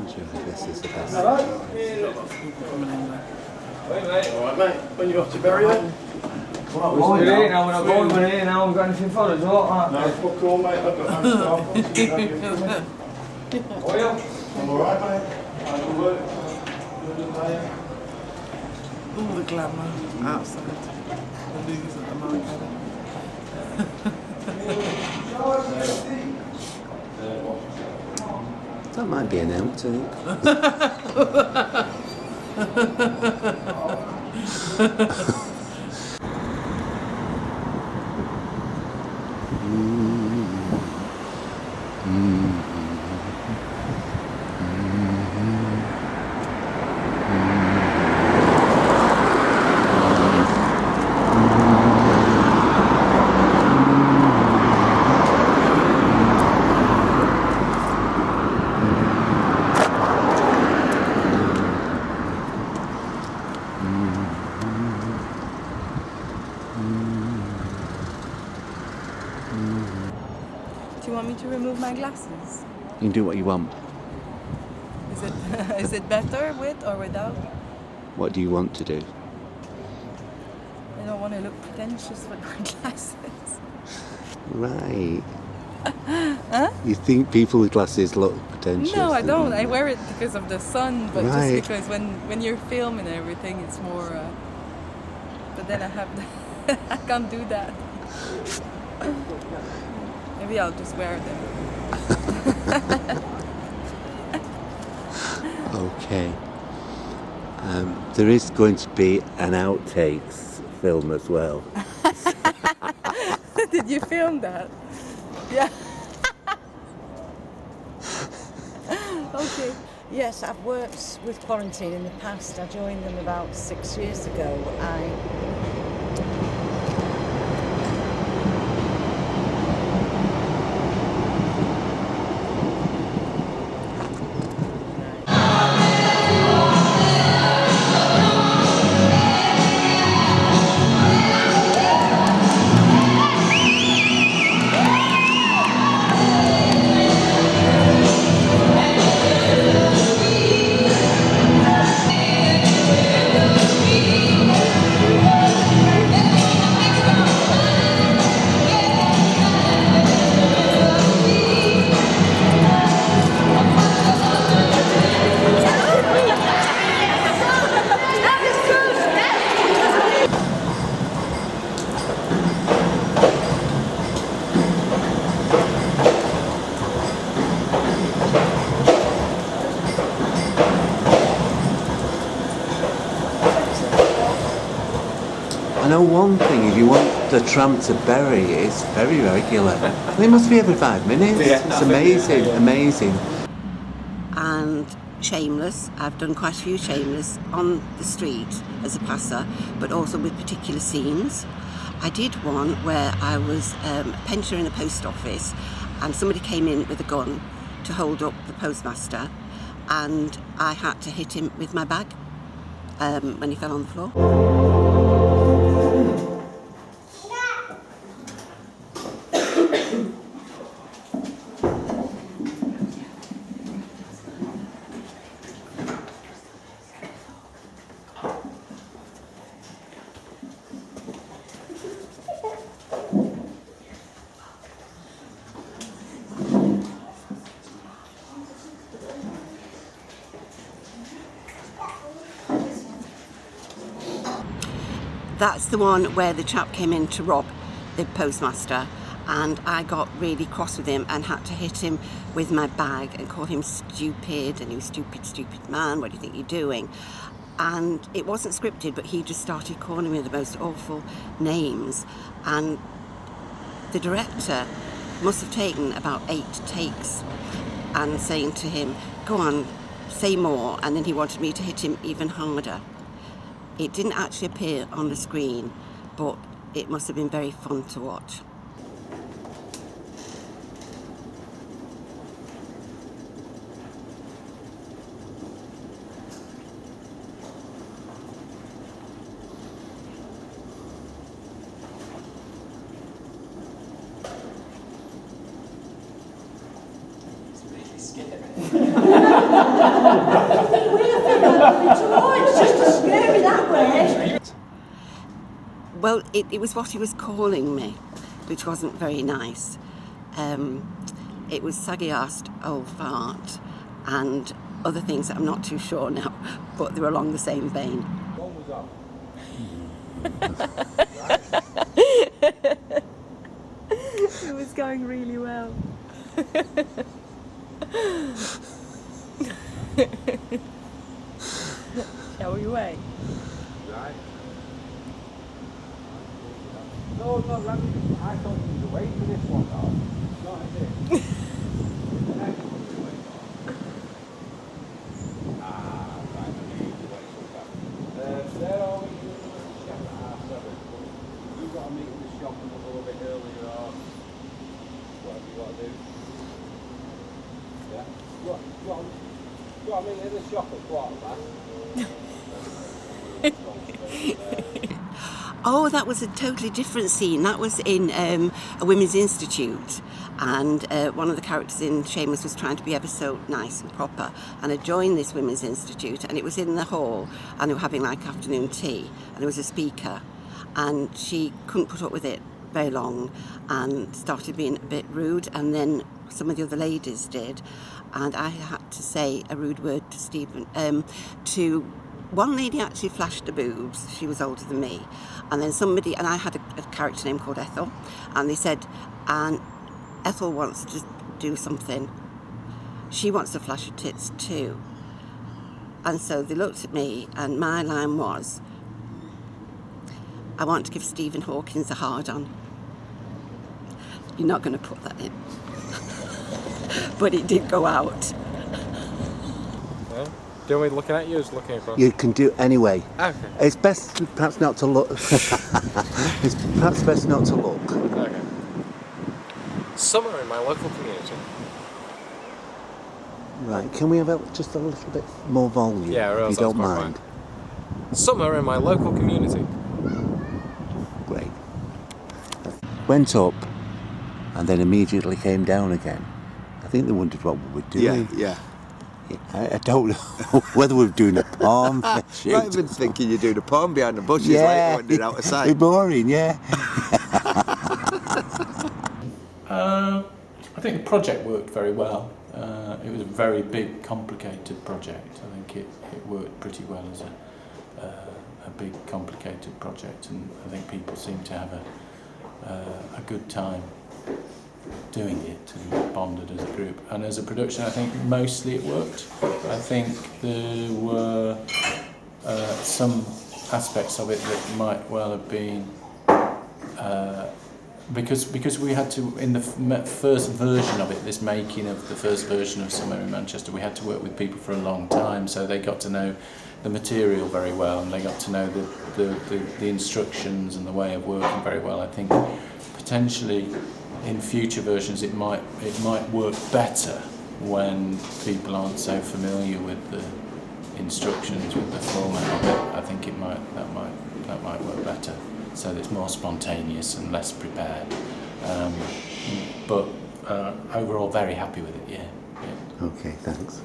around you, I guess, is the best. Alright, mate. When you off to bury it? We're here now, we're not going, we're here now, we've got anything for us, what? No, fuck all, mate. I've got no staff. Oh, yeah. I'm alright, mate. I'm good. All the glamour outside. The news at the moment. That might be an outtake. Do you want me to remove my glasses? You can do what you want. Is it better with or without? What do you want to do? I don't want to look pretentious with my glasses. Right. Huh? You think people with glasses look pretentious? No, I don't. I wear it because of the sun, but Right. just because when you're filming everything, it's more. But then I have, I can't do that. Maybe I'll just wear them. Okay. There is going to be an outtakes film as well. Did you film that? Yeah. Okay. Yes, I've worked with Quarantine in the past. I joined them about 6 years ago. I know one thing, if you want the tram to Bury, it's very regular. It must be every 5 minutes. It's amazing, amazing. And Shameless, I've done quite a few Shameless on the street as a passer, but also with particular scenes. I did one where I was a pensioner in a post office and somebody came in with a gun to hold up the postmaster and I had to hit him with my bag when he fell on the floor. That's the one where the chap came in to rob the postmaster and I got really cross with him and had to hit him with my bag and call him stupid and he was stupid man, what do you think you're doing? And it wasn't scripted, but he just started calling me the most awful names and the director must have taken about 8 takes and saying to him, go on, say more, and then he wanted me to hit him even harder. It didn't actually appear on the screen, but it must have been very fun to watch. It's really scary. it was what he was calling me, which wasn't very nice. It was saggy-arsed old fart and other things that I'm not too sure now, but they were along the same vein. It was going really well. Shall we wait? Right. No, no, I thought you were waiting for this one, though. No, I did. Ah, right, I need to wait for that. They're all meeting in the shop at 7:30. You've got to meet in the shop a little bit earlier, or whatever you got to do. Yeah? You got to meet in the shop at 7:15. Oh, that was a totally different scene. That was in a women's institute, and one of the characters in Seamus was trying to be ever so nice and proper, and I joined this women's institute, and it was in the hall, and they were having like afternoon tea, and there was a speaker, and she couldn't put up with it very long and started being a bit rude, and then some of the other ladies did, and I had to say a rude word to Stephen. One lady actually flashed her boobs. She was older than me. And then somebody, and I had a character name called Ethel, and they said, and Ethel wants to do something. She wants to flash her tits too. And so they looked at me, and my line was, I want to give Stephen Hawkins a hard-on. You're not going to put that in. But it did go out. Yeah. Do you want me looking at you or just looking across? You can do anyway. Okay. It's best perhaps not to look. It's perhaps best not to look. Okay. Summer in my local community. Right, can we have just a little bit more volume? Yeah, or if else you don't that's quite mind. Summer in my local community. Great. Went up and then immediately came down again. I think they wondered what we were doing. Yeah. I don't know whether we were doing a palm shoot. I've been thinking you're doing a palm behind the bushes like you wandering out of sight. It's boring, yeah. I think the project worked very well. It was a very big, complicated project. I think it worked pretty well as a big, complicated project, and I think people seem to have a good time doing it and bonded as a group. And as a production, I think mostly it worked. I think there were some aspects of it that might well have been because we had to, in the first version of it, this making of the first version of Somewhere in Manchester, we had to work with people for a long time, so they got to know the material very well, and they got to know the instructions and the way of working very well. I think potentially in future versions it might work better when people aren't so familiar with the instructions, with the format of it. I think that might work better, so that it's more spontaneous and less prepared. But overall, very happy with it. Yeah. Okay, thanks.